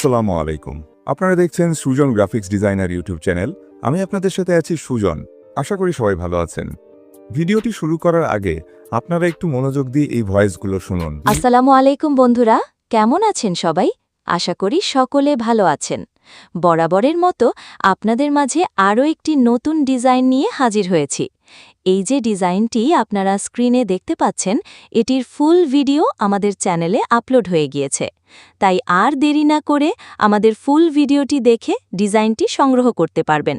আসসালামু আলাইকুম। আপনারা দেখছেন Sujan graphics designer YouTube channel. আমি আপনাদের সাথে আছি সুজন। আশা করি সবাই ভালো আছেন। ভিডিওটি শুরু করার আগে আপনারা একটু মনোযোগ দিয়ে এই ভয়েসগুলো শুনুন। আসসালামু আলাইকুম বন্ধুরা, কেমন আছেন সবাই? আশা করি সকলে ভালো আছেন। বরাবরের মতো আপনাদের মাঝে আরও একটি নতুন ডিজাইন নিয়ে হাজির হয়েছি। এই যে ডিজাইনটি আপনারা স্ক্রিনে দেখতে পাচ্ছেন, এটির ফুল ভিডিও আমাদের চ্যানেলে আপলোড হয়ে গিয়েছে। তাই আর দেরি না করে আমাদের ফুল ভিডিওটি দেখে ডিজাইনটি সংগ্রহ করতে পারবেন।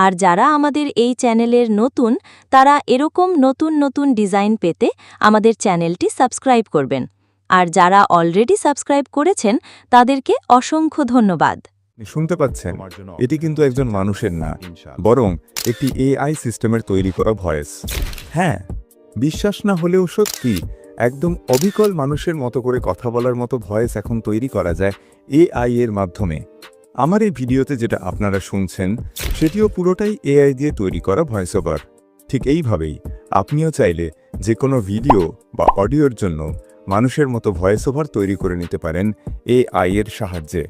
আর যারা আমাদের এই চ্যানেলের নতুন, তারা এরকম নতুন নতুন ডিজাইন পেতে আমাদের চ্যানেলটি সাবস্ক্রাইব করবেন। আর যারা অলরেডি সাবস্ক্রাইব করেছেন তাদেরকে অসংখ্য ধন্যবাদ। শুনতে পাচ্ছেন, এটি কিন্তু একজন মানুষের না, বরং একটি এআই সিস্টেমের তৈরি করা ভয়েস। হ্যাঁ, বিশ্বাস না হলেও সত্যি, একদম অবিকল মানুষের মতো করে কথা বলার মতো ভয়েস এখন তৈরি করা যায় এআই এর মাধ্যমে। আমার এই ভিডিওতে যেটা আপনারা শুনছেন, সেটিও পুরোটাই এআই দিয়ে তৈরি করা ভয়েস ওভার। ঠিক এইভাবেই আপনিও চাইলে যে কোনো ভিডিও বা অডিওর জন্য মানুষের মতো ভয়েস ওভার তৈরি করে নিতে পারেন এআই এর সাহায্যে।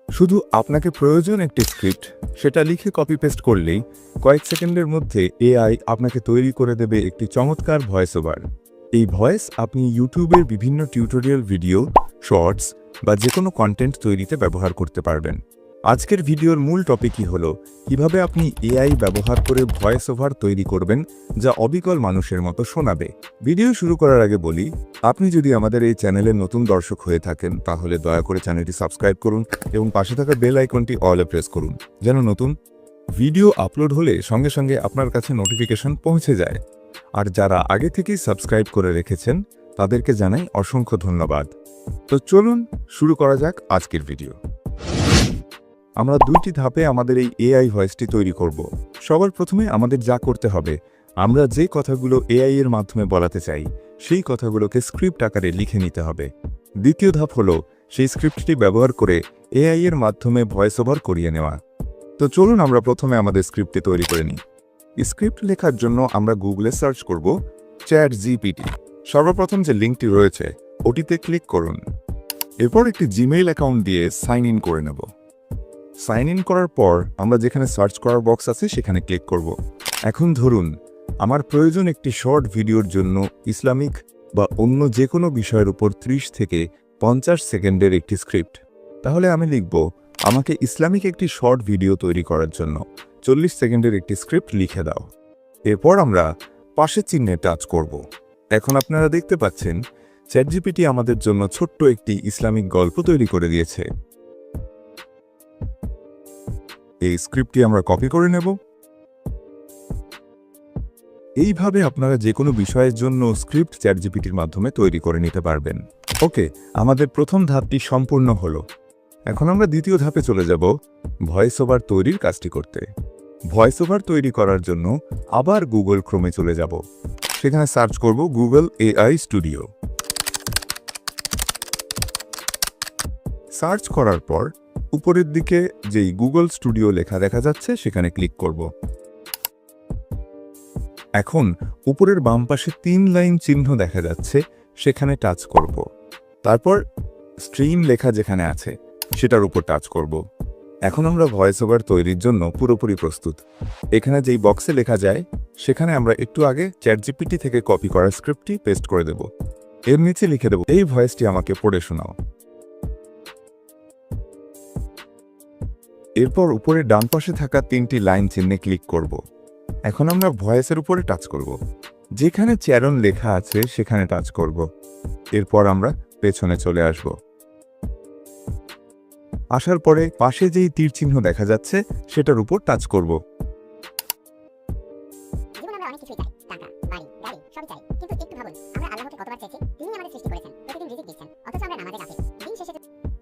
শুধু আপনাকে প্রয়োজন একটি স্ক্রিপ্ট, সেটা লিখে কপি পেস্ট করলেই কয়েক সেকেন্ডের মধ্যে এআই আপনাকে তৈরি করে দেবে একটি চমৎকার ভয়েস ওভার। এই ভয়েস আপনি ইউটিউবের বিভিন্ন টিউটোরিয়াল ভিডিও, শর্টস বা যে কোনো কন্টেন্ট তৈরিতে ব্যবহার করতে পারবেন। আজকের ভিডিওর মূল টপিকই হলো কিভাবে আপনি এআই ব্যবহার করে ভয়েস ওভার তৈরি করবেন যা অবিকল মানুষের মতো শোনাবে। ভিডিও শুরু করার আগে বলি, আপনি যদি আমাদের এই চ্যানেলের নতুন দর্শক হয়ে থাকেন তাহলে দয়া করে চ্যানেলটি সাবস্ক্রাইব করুন এবং পাশে থাকা বেল আইকনটি অলে প্রেস করুন, যেন নতুন ভিডিও আপলোড হলে সঙ্গে সঙ্গে আপনার কাছে নোটিফিকেশন পৌঁছে যায়। আর যারা আগে থেকেই সাবস্ক্রাইব করে রেখেছেন তাদেরকে জানাই অসংখ্য ধন্যবাদ। তো চলুন শুরু করা যাক আজকের ভিডিও। আমরা দুইটি ধাপে আমাদের এই এআই ভয়েসটি তৈরি করব। সবার প্রথমে আমাদের যা করতে হবে, আমরা যে কথাগুলো এআই এর মাধ্যমে বলাতে চাই সেই কথাগুলোকে স্ক্রিপ্ট আকারে লিখে নিতে হবে। দ্বিতীয় ধাপ হলো সেই স্ক্রিপ্টটি ব্যবহার করে এআই এর মাধ্যমে ভয়েস ওভার করিয়ে নেওয়া। তো চলুন আমরা প্রথমে আমাদের স্ক্রিপ্টটি তৈরি করে নিই। স্ক্রিপ্ট লেখার জন্য আমরা গুগলে সার্চ করব চ্যাটজিপিটি। সর্বপ্রথম যে লিঙ্কটি রয়েছে ওটিতে ক্লিক করুন। এরপর একটি জিমেইল অ্যাকাউন্ট দিয়ে সাইন ইন করে নেব। সাইন ইন করার পর আমরা যেখানে সার্চ করার বক্স আছে সেখানে ক্লিক করব। এখন ধরুন আমার প্রয়োজন একটি শর্ট ভিডিওর জন্য ইসলামিক বা অন্য যে কোনো বিষয়ের উপর 30 থেকে 50 সেকেন্ডের একটি স্ক্রিপ্ট। তাহলে আমি লিখব, আমাকে ইসলামিক একটি শর্ট ভিডিও তৈরি করার জন্য 40 সেকেন্ডের একটি স্ক্রিপ্ট লিখে দাও। এরপর আমরা পাশের চিহ্নে টাচ করব। এখন আপনারা দেখতে পাচ্ছেন চ্যাটজিপিটি আমাদের জন্য ছোট্ট একটি ইসলামিক গল্প তৈরি করে দিয়েছে। এই স্ক্রিপ্টটি আমরা কপি করে নেব। এইভাবে আপনারা যে কোনো বিষয়ের জন্য স্ক্রিপ্ট চ্যাটজিপিটির মাধ্যমে তৈরি করে নিতে পারবেন। ওকে, আমাদের প্রথম ধাপটি সম্পূর্ণ হলো। এখন আমরা দ্বিতীয় ধাপে চলে যাব ভয়েস ওভার তৈরির কাজটি করতে। ভয়েস ওভার তৈরি করার জন্য আবার গুগল ক্রোমে চলে যাব। সেখানে সার্চ করব গুগল এআই স্টুডিও। সার্চ করার পর উপরের দিকে যেই গুগল স্টুডিও লেখা দেখা যাচ্ছে সেখানে ক্লিক করব। এখন উপরের বাম পাশে 3 লাইন চিহ্ন দেখা যাচ্ছে, সেখানে টাচ করব। তারপর স্ট্রিম লেখা যেখানে আছে সেটার উপর টাচ করব। এখন আমরা ভয়েস ওভার তৈরির জন্য পুরোপুরি প্রস্তুত। এখানে যেই বক্সে লেখা যায় সেখানে আমরা একটু আগে চ্যাটজিপিটি থেকে কপি করা স্ক্রিপ্টটি পেস্ট করে দেব। এর নিচে লিখে দেব, এই ভয়েসটি আমাকে পড়ে শোনাও। এরপর উপরে ডান পাশে থাকা 3টি লাইন চিহ্নে ক্লিক করব। এখন আমরা ভয়েসের উপরে টাচ করব। যেখানে চ্যারন লেখা আছে সেখানে টাচ করব। এরপর আমরা পেছনে চলে আসব। আসার পরে পাশে যেই তীর চিহ্ন দেখা যাচ্ছে সেটার উপর টাচ করব।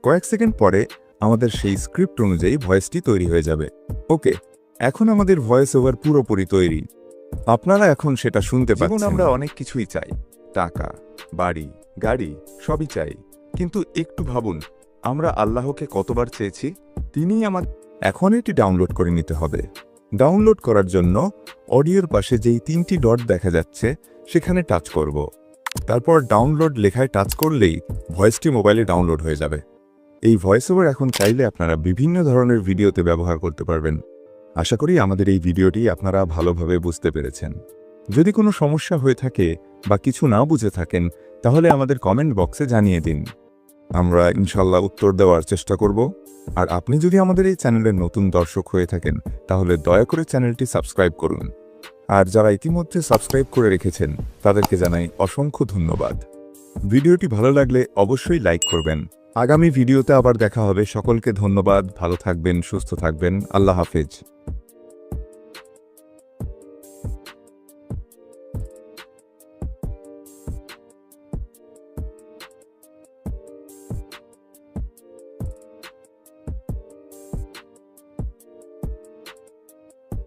কয়েক সেকেন্ড পরে আমাদের সেই স্ক্রিপ্ট অনুযায়ী ভয়েসটি তৈরি হয়ে যাবে। ওকে, এখন আমাদের ভয়েস ওভার পুরোপুরি তৈরি। আপনারা এখন সেটা শুনতে পাচ্ছেন। আমরা অনেক কিছুই চাই, টাকা, বাড়ি, গাড়ি সবই চাই, কিন্তু একটু ভাবুন আমরা আল্লাহকে কতবার চেয়েছি। তিনিই আমাদের। এখন এটি ডাউনলোড করে নিতে হবে। ডাউনলোড করার জন্য অডিওর পাশে যেই 3টি ডট দেখা যাচ্ছে সেখানে টাচ করব। তারপর ডাউনলোড লেখায় টাচ করলেই ভয়েসটি মোবাইলে ডাউনলোড হয়ে যাবে। এই ভয়েস ওভার এখন চাইলে আপনারা বিভিন্ন ধরনের ভিডিওতে ব্যবহার করতে পারবেন। আশা করি আমাদের এই ভিডিওটি আপনারা ভালোভাবে বুঝতে পেরেছেন। যদি কোনো সমস্যা হয়ে থাকে বা কিছু না বুঝে থাকেন তাহলে আমাদের কমেন্ট বক্সে জানিয়ে দিন, আমরা ইনশাল্লাহ উত্তর দেওয়ার চেষ্টা করব। আর আপনি যদি আমাদের এই চ্যানেলের নতুন দর্শক হয়ে থাকেন তাহলে দয়া করে চ্যানেলটি সাবস্ক্রাইব করুন। আর যারা ইতিমধ্যে সাবস্ক্রাইব করে রেখেছেন তাদেরকে জানাই অসংখ্য ধন্যবাদ। ভিডিওটি ভালো লাগলে অবশ্যই লাইক করবেন। আগামী ভিডিওতে আবার দেখা হবে। সকলকে ধন্যবাদ। ভালো থাকবেন, সুস্থ থাকবেন। আল্লাহ হাফেজ।